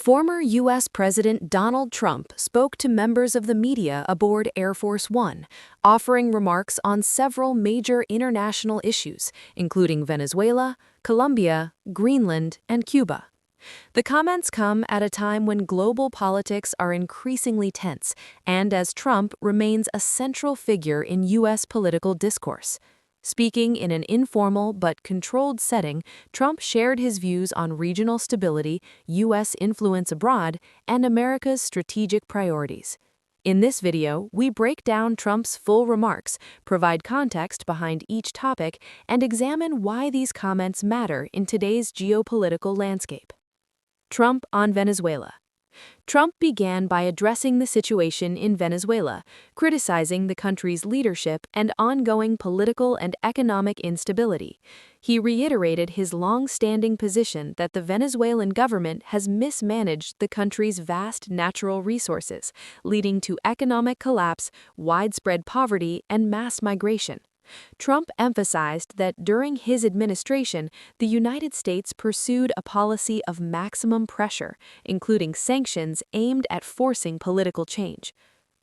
Former U.S. President Donald Trump spoke to members of the media aboard Air Force One, offering remarks on several major international issues, including Venezuela, Colombia, Greenland, and Cuba. The comments come at a time when global politics are increasingly tense and as Trump remains a central figure in U.S. political discourse. Speaking in an informal but controlled setting, Trump shared his views on regional stability, U.S. influence abroad, and America's strategic priorities. In this video, we break down Trump's full remarks, provide context behind each topic, and examine why these comments matter in today's geopolitical landscape. Trump on Venezuela. Trump began by addressing the situation in Venezuela, criticizing the country's leadership and ongoing political and economic instability. He reiterated his long-standing position that the Venezuelan government has mismanaged the country's vast natural resources, leading to economic collapse, widespread poverty, and mass migration. Trump emphasized that during his administration, the United States pursued a policy of maximum pressure, including sanctions aimed at forcing political change.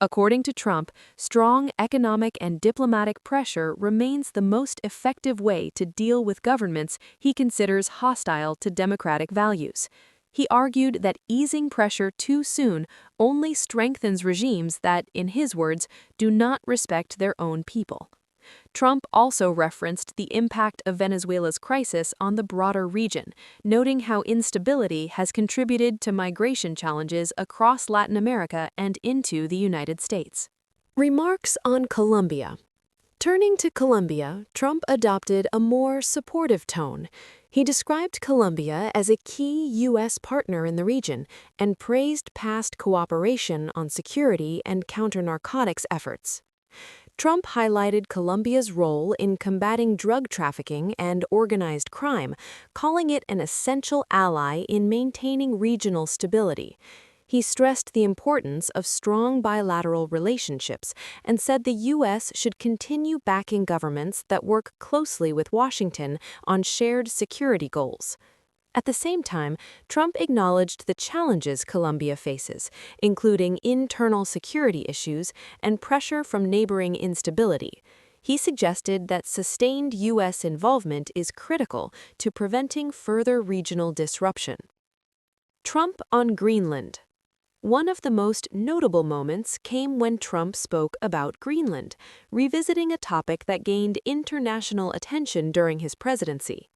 According to Trump, strong economic and diplomatic pressure remains the most effective way to deal with governments he considers hostile to democratic values. He argued that easing pressure too soon only strengthens regimes that, in his words, do not respect their own people. Trump also referenced the impact of Venezuela's crisis on the broader region, noting how instability has contributed to migration challenges across Latin America and into the United States. Remarks on Colombia. Turning to Colombia, Trump adopted a more supportive tone. He described Colombia as a key U.S. partner in the region and praised past cooperation on security and counter-narcotics efforts. Trump highlighted Colombia's role in combating drug trafficking and organized crime, calling it an essential ally in maintaining regional stability. He stressed the importance of strong bilateral relationships and said the U.S. should continue backing governments that work closely with Washington on shared security goals. At the same time, Trump acknowledged the challenges Colombia faces, including internal security issues and pressure from neighboring instability. He suggested that sustained U.S. involvement is critical to preventing further regional disruption. Trump on Greenland. One of the most notable moments came when Trump spoke about Greenland, revisiting a topic that gained international attention during his presidency.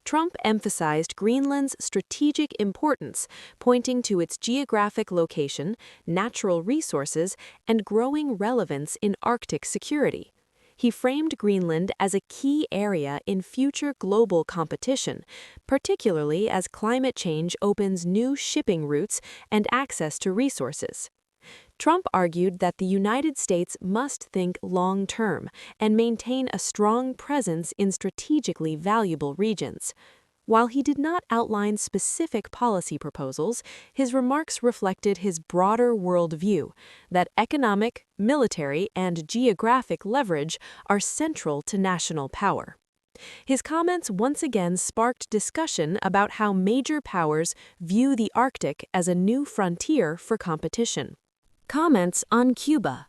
Trump emphasized Greenland's strategic importance, pointing to its geographic location, natural resources, and growing relevance in Arctic security. He framed Greenland as a key area in future global competition, particularly as climate change opens new shipping routes and access to resources. Trump argued that the United States must think long-term and maintain a strong presence in strategically valuable regions. While he did not outline specific policy proposals, his remarks reflected his broader worldview that economic, military, and geographic leverage are central to national power. His comments once again sparked discussion about how major powers view the Arctic as a new frontier for competition. Comments on Cuba.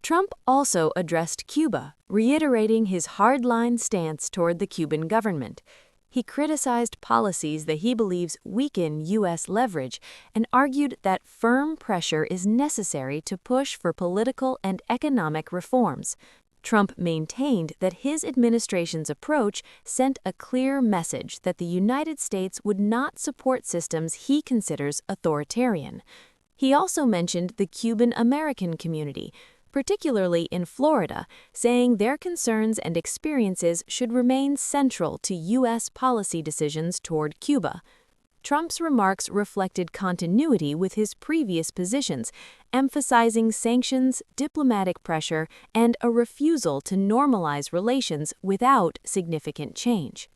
Trump also addressed Cuba, reiterating his hardline stance toward the Cuban government. He criticized policies that he believes weaken U.S. leverage and argued that firm pressure is necessary to push for political and economic reforms. Trump maintained that his administration's approach sent a clear message that the United States would not support systems he considers authoritarian. He also mentioned the Cuban American community, particularly in Florida, saying their concerns and experiences should remain central to U.S. policy decisions toward Cuba. Trump's remarks reflected continuity with his previous positions, emphasizing sanctions, diplomatic pressure, and a refusal to normalize relations without significant change.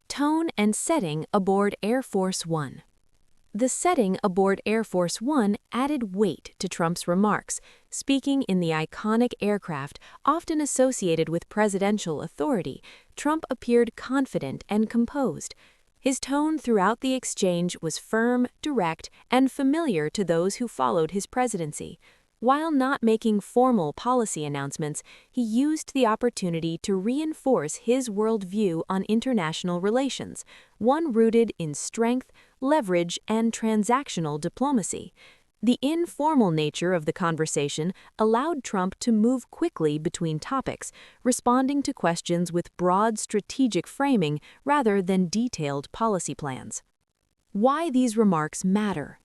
Tone and setting aboard Air Force One. The setting aboard Air Force One added weight to Trump's remarks. Speaking in the iconic aircraft often associated with presidential authority, Trump appeared confident and composed. His tone throughout the exchange was firm, direct, and familiar to those who followed his presidency. While not making formal policy announcements, he used the opportunity to reinforce his worldview on international relations, one rooted in strength, leverage, and transactional diplomacy. The informal nature of the conversation allowed Trump to move quickly between topics, responding to questions with broad strategic framing rather than detailed policy plans. Why these remarks matter?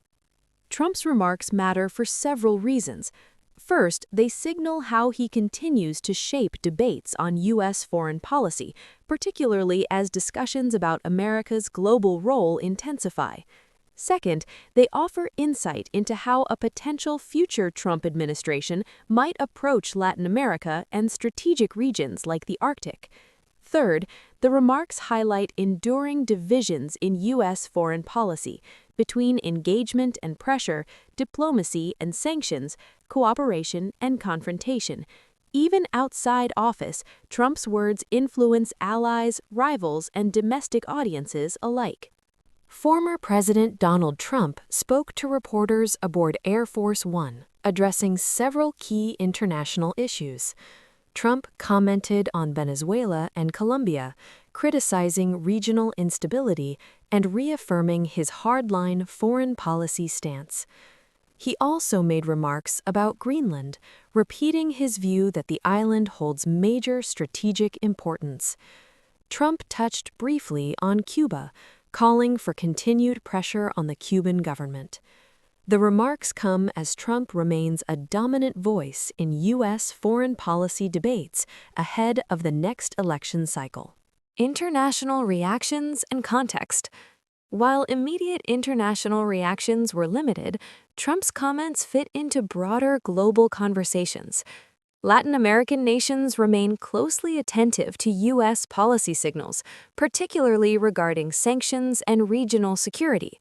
Trump's remarks matter for several reasons. First, they signal how he continues to shape debates on U.S. foreign policy, particularly as discussions about America's global role intensify. Second, they offer insight into how a potential future Trump administration might approach Latin America and strategic regions like the Arctic. Third, the remarks highlight enduring divisions in U.S. foreign policy between engagement and pressure, diplomacy and sanctions, cooperation and confrontation. Even outside office, Trump's words influence allies, rivals, and domestic audiences alike. Former President Donald Trump spoke to reporters aboard Air Force One, addressing several key international issues. Trump commented on Venezuela and Colombia, criticizing regional instability and reaffirming his hardline foreign policy stance. He also made remarks about Greenland, repeating his view that the island holds major strategic importance. Trump touched briefly on Cuba, calling for continued pressure on the Cuban government. The remarks come as Trump remains a dominant voice in U.S. foreign policy debates ahead of the next election cycle. International reactions and context. While immediate international reactions were limited, Trump's comments fit into broader global conversations. Latin American nations remain closely attentive to U.S. policy signals, particularly regarding sanctions and regional security.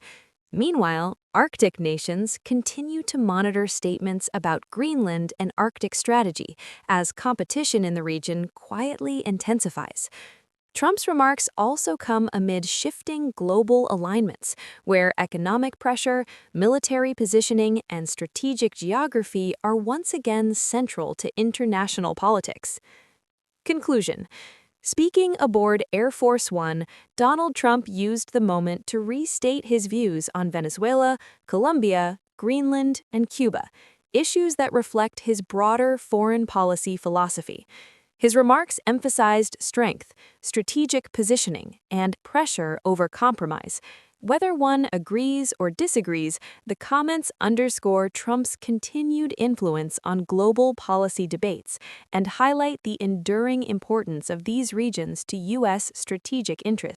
Meanwhile, Arctic nations continue to monitor statements about Greenland and Arctic strategy as competition in the region quietly intensifies. Trump's remarks also come amid shifting global alignments, where economic pressure, military positioning, and strategic geography are once again central to international politics. Conclusion. Speaking aboard Air Force One, Donald Trump used the moment to restate his views on Venezuela, Colombia, Greenland, and Cuba, issues that reflect his broader foreign policy philosophy. His remarks emphasized strength, strategic positioning, and pressure over compromise. Whether one agrees or disagrees, the comments underscore Trump's continued influence on global policy debates and highlight the enduring importance of these regions to U.S. strategic interests.